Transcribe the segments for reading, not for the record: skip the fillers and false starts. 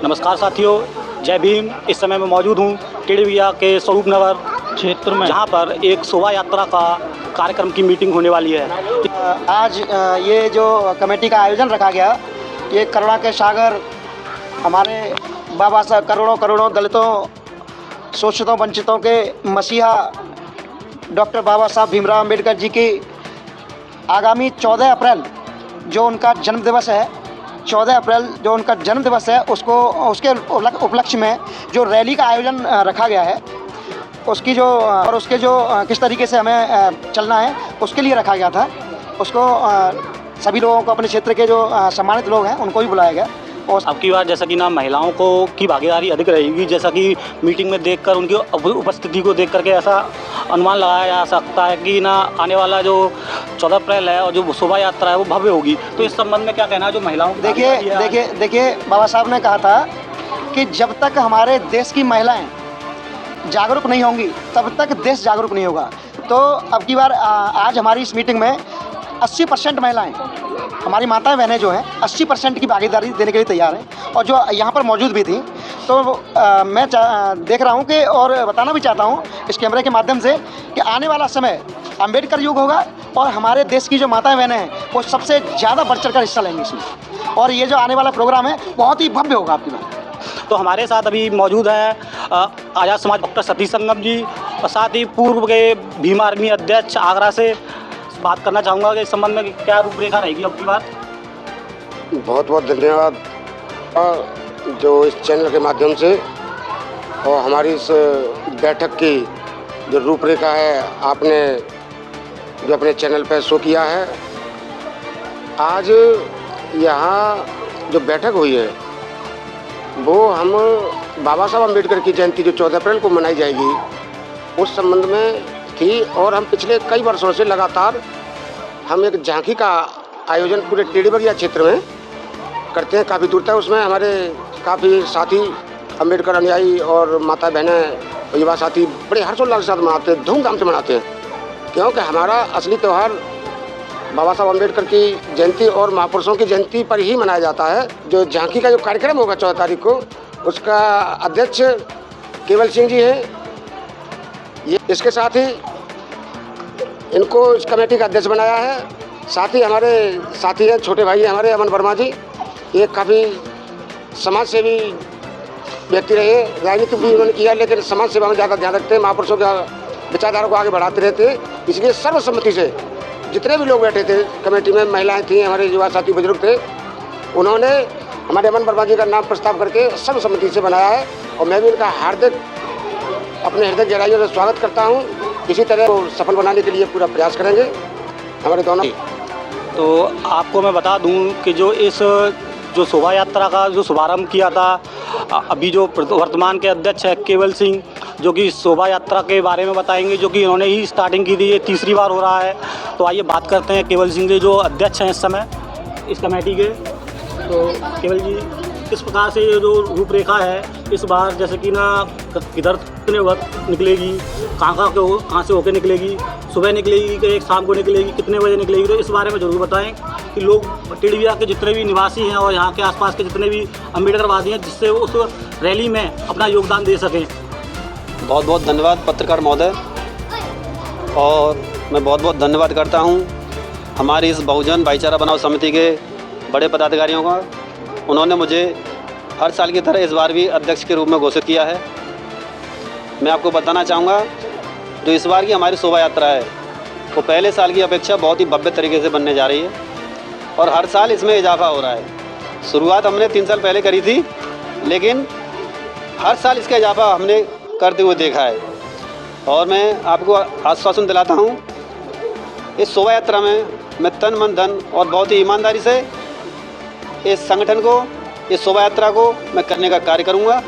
नमस्कार साथियों, जय भीम। इस समय मैं मौजूद हूँ टिड़िया के स्वरूप नगर क्षेत्र में, जहाँ पर एक शोभा यात्रा का कार्यक्रम की मीटिंग होने वाली है। आज ये जो कमेटी का आयोजन रखा गया, ये करुणा के सागर हमारे बाबा साहब करोड़ों दलितों, शोषितों, वंचितों के मसीहा डॉक्टर बाबा साहब भीमराव अम्बेडकर जी की आगामी 14 अप्रैल जो उनका जन्म दिवस है, 14 अप्रैल जो उनका जन्म दिवस है, उसके उपलक्ष्य में जो रैली का आयोजन रखा गया है, उसकी जो और उसके जो किस तरीके से हमें चलना है, उसके लिए रखा गया था। उसको सभी लोगों को, अपने क्षेत्र के जो सम्मानित लोग हैं, उनको भी बुलाया गया। और अब की बार जैसा कि ना महिलाओं को की भागीदारी अधिक रहेगी, जैसा कि मीटिंग में देखकर उनकी उपस्थिति को देख करके ऐसा अनुमान लगाया जा सकता है कि ना आने वाला जो 14 अप्रैल है और जो शोभा यात्रा है वो भव्य होगी। तो इस संबंध में क्या कहना है जो महिलाओं को? देखिए बाबा साहब ने कहा था कि जब तक हमारे देश की महिलाएं जागरूक नहीं होंगी तब तक देश जागरूक नहीं होगा। तो अब की बार आज हमारी इस मीटिंग में 80% महिलाएं, हमारी माताएं बहनें जो हैं, 80% की भागीदारी देने के लिए तैयार हैं और जो यहाँ पर मौजूद भी थी। तो मैं देख रहा हूँ कि और बताना भी चाहता हूँ इस कैमरे के माध्यम से कि आने वाला समय अम्बेडकर युग होगा और हमारे देश की जो माताएं बहनें हैं वो सबसे ज़्यादा बढ़ चढ़ कर हिस्सा लेंगी इसमें, और ये जो आने वाला प्रोग्राम है बहुत ही भव्य होगा आपकी बात। तो हमारे साथ अभी मौजूद हैं आज़ाद समाज डॉक्टर सतीश संगम जी, और साथ ही पूर्व के भीम आर्मी अध्यक्ष आगरा से बात करना चाहूँगा कि इस संबंध में क्या रूपरेखा रहेगी अब की बार। बहुत बहुत धन्यवाद जो इस चैनल के माध्यम से और हमारी इस बैठक की जो रूपरेखा है आपने जो अपने चैनल पर शो किया है। आज यहाँ जो बैठक हुई है वो हम बाबा साहब अम्बेडकर की जयंती जो 14 अप्रैल को मनाई जाएगी उस संबंध में थी, और हम पिछले कई वर्षों से लगातार हम एक झांकी का आयोजन पूरे टेढ़ीबगिया क्षेत्र में करते हैं, काफ़ी दूर तक। उसमें हमारे काफ़ी साथी अम्बेडकर अनुयायी और माता बहनें, युवा साथी बड़े हर्षोल्लास के साथ मनाते हैं, धूमधाम से मनाते हैं, क्योंकि हमारा असली त्यौहार बाबा साहब अम्बेडकर की जयंती और महापुरुषों की जयंती पर ही मनाया जाता है। जो झांकी का जो कार्यक्रम होगा 14 तारीख को, उसका अध्यक्ष केवल सिंह जी हैं। ये इसके साथ ही इनको इस कमेटी का अध्यक्ष बनाया है। साथ ही हमारे साथी हैं, छोटे भाई हैं हमारे अमन वर्मा जी, ये काफ़ी समाज सेवी व्यक्ति रहे, राजनीति भी उन्होंने किया, लेकिन समाज सेवा में ज़्यादा ध्यान रखते हैं, महापुरुषों का विचारधारा को आगे बढ़ाते रहते हैं। इसलिए सर्वसम्मति से जितने भी लोग बैठे थे कमेटी में, महिलाएं थीं, हमारे युवा साथी बुजुर्ग थे, उन्होंने हमारे अमन वर्मा जी का नाम प्रस्ताव करके सर्वसम्मति से बनाया है, और मैं भी उनका हार्दिक अपने हृदय गहराइयों से स्वागत करता हूँ। इसी तरह को सफल बनाने के लिए पूरा प्रयास करेंगे हमारे दोनों। तो आपको मैं बता दूं कि जो शोभा यात्रा का जो शुभारंभ किया था, अभी जो वर्तमान के अध्यक्ष है केवल सिंह, जो कि शोभा यात्रा के बारे में बताएंगे, जो कि इन्होंने ही स्टार्टिंग की थी, ये तीसरी बार हो रहा है। तो आइए बात करते हैं केवल सिंह जी जो अध्यक्ष हैं इस समय इस कमेटी के। तो केवल जी, किस प्रकार से ये जो रूपरेखा है इस बार, जैसे कि ना किधर कितने वक्त निकलेगी, कहाँ से होकर निकलेगी, सुबह निकलेगी कि एक शाम को निकलेगी, कितने बजे निकलेगी, तो इस बारे में ज़रूर बताएं कि लोग टिड़िया के जितने भी निवासी हैं और यहाँ के आसपास के जितने भी अम्बेडकरवादी हैं, जिससे वो उस रैली में अपना योगदान दे सकें। बहुत बहुत धन्यवाद पत्रकार महोदय, और मैं बहुत बहुत धन्यवाद करता हूँ हमारी इस बहुजन भाईचारा बनाओ समिति के बड़े पदाधिकारियों का। उन्होंने मुझे हर साल की तरह इस बार भी अध्यक्ष के रूप में घोषित किया है। मैं आपको बताना चाहूँगा जो इस बार की हमारी शोभा यात्रा है वो पहले साल की अपेक्षा बहुत ही भव्य तरीके से बनने जा रही है, और हर साल इसमें इजाफा हो रहा है। शुरुआत हमने 3 साल पहले करी थी, लेकिन हर साल इसका इजाफा हमने करते हुए देखा है। और मैं आपको आश्वासन दिलाता हूँ इस शोभा यात्रा में मैं तन मन धन और बहुत ही ईमानदारी से इस संगठन को, इस शोभा यात्रा को मैं करने का कार्य करूँगा।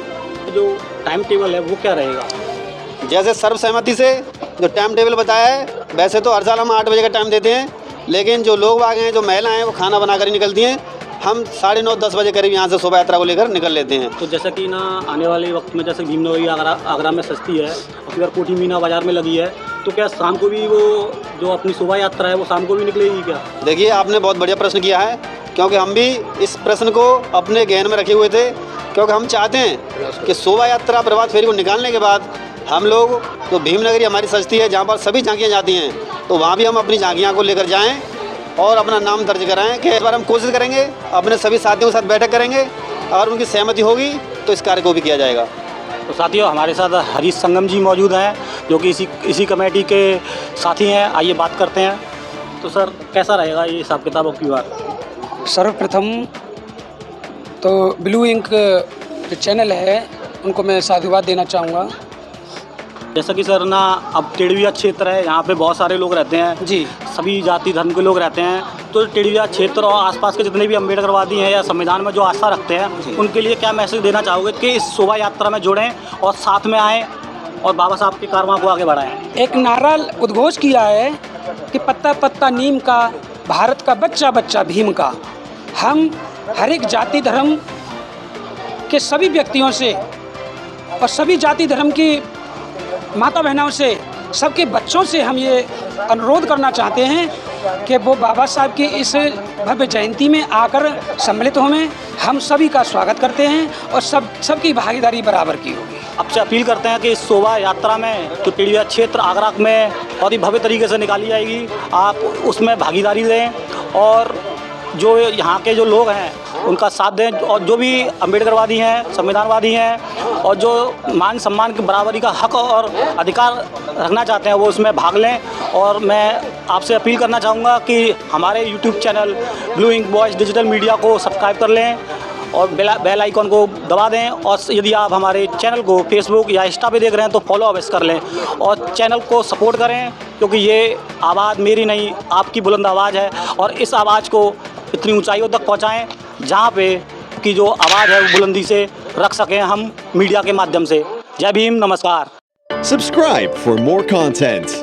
जो टाइम टेबल है वो क्या रहेगा? जैसे सर्वसहमति से जो टाइम टेबल बताया है, वैसे तो हर साल हम 8 बजे का टाइम देते हैं, लेकिन जो लोग आ गए हैं, जो महिलाएं हैं, वो खाना बना कर ही निकलती हैं। हम 9:30-10 बजे करीब यहाँ से शोभा यात्रा को लेकर निकल लेते हैं। तो जैसा कि ना आने वाले वक्त में जैसे भीमनगरी आगरा में सस्ती है और फिर कोठी मीना बाज़ार में लगी है, तो क्या शाम को भी वो जो अपनी शोभा यात्रा है वो शाम को भी निकलेगी क्या? देखिए, आपने बहुत बढ़िया प्रश्न किया है, क्योंकि हम भी इस प्रश्न को अपने गहन में रखे हुए थे क्योंकि हम चाहते हैं कि शोभा यात्रा प्रभात फेरी को निकालने के बाद हम लोग जो भीमनगरी हमारी सजती है, जहाँ पर सभी झांकियाँ जाती हैं, तो वहाँ भी हम अपनी झांकियाँ को लेकर जाएँ और अपना नाम दर्ज कराएं। कि इस बार हम कोशिश करेंगे, अपने सभी साथियों के साथ बैठक करेंगे और उनकी सहमति होगी तो इस कार्य को भी किया जाएगा। तो साथियों, हमारे साथ हरीश संगम जी मौजूद हैं, जो कि इसी कमेटी के साथी हैं। आइए बात करते हैं। तो सर, कैसा रहेगा ये हिसाब किताब की बात? सर्वप्रथम तो ब्लू इंक जो चैनल है उनको मैं साधुवाद देना चाहूँगा। जैसा कि सर ना, अब टेड़विया क्षेत्र है, यहाँ पे बहुत सारे लोग रहते हैं जी, सभी जाति धर्म के लोग रहते हैं। तो टेड़विया क्षेत्र और आसपास के जितने भी अम्बेडकरवादी हैं या संविधान में जो आस्था रखते हैं, उनके लिए क्या मैसेज देना चाहोगे कि इस शोभा यात्रा में जुड़ें और साथ में आएँ और बाबा साहब के कारवां को आगे बढ़ाएं? एक नारा उद्घोष किया है कि पत्ता पत्ता नीम का, भारत का बच्चा बच्चा भीम का। हम हर एक जाति धर्म के सभी व्यक्तियों से और सभी जाति धर्म की माता बहनों से, सबके बच्चों से हम ये अनुरोध करना चाहते हैं कि वो बाबा साहब की इस भव्य जयंती में आकर सम्मिलित हों। हम सभी का स्वागत करते हैं और सबकी भागीदारी बराबर की होगी। आपसे अपील करते हैं कि इस शोभा यात्रा में जो टेड़विया क्षेत्र आगरा में बहुत ही भव्य तरीके से निकाली जाएगी, आप उसमें भागीदारी दें और जो यहाँ के जो लोग हैं उनका साथ दें, और जो भी अम्बेडकरवादी हैं, संविधानवादी हैं और जो मान सम्मान की बराबरी का हक और अधिकार रखना चाहते हैं, वो उसमें भाग लें। और मैं आपसे अपील करना चाहूँगा कि हमारे YouTube channel Blue Ink Voice Digital Media को सब्सक्राइब कर लें और बेल आइकन को दबा दें। और यदि आप हमारे चैनल को फेसबुक या इंस्टा पे देख रहे हैं तो फॉलो अवश्य कर लें और चैनल को सपोर्ट करें, क्योंकि ये आवाज़ मेरी नहीं, आपकी बुलंद आवाज़ है। और इस आवाज़ को इतनी ऊंचाइयों तक पहुंचाएं जहां पे की जो आवाज़ है वो बुलंदी से रख सकें हम मीडिया के माध्यम से। जय भीम, नमस्कार। Subscribe for more content.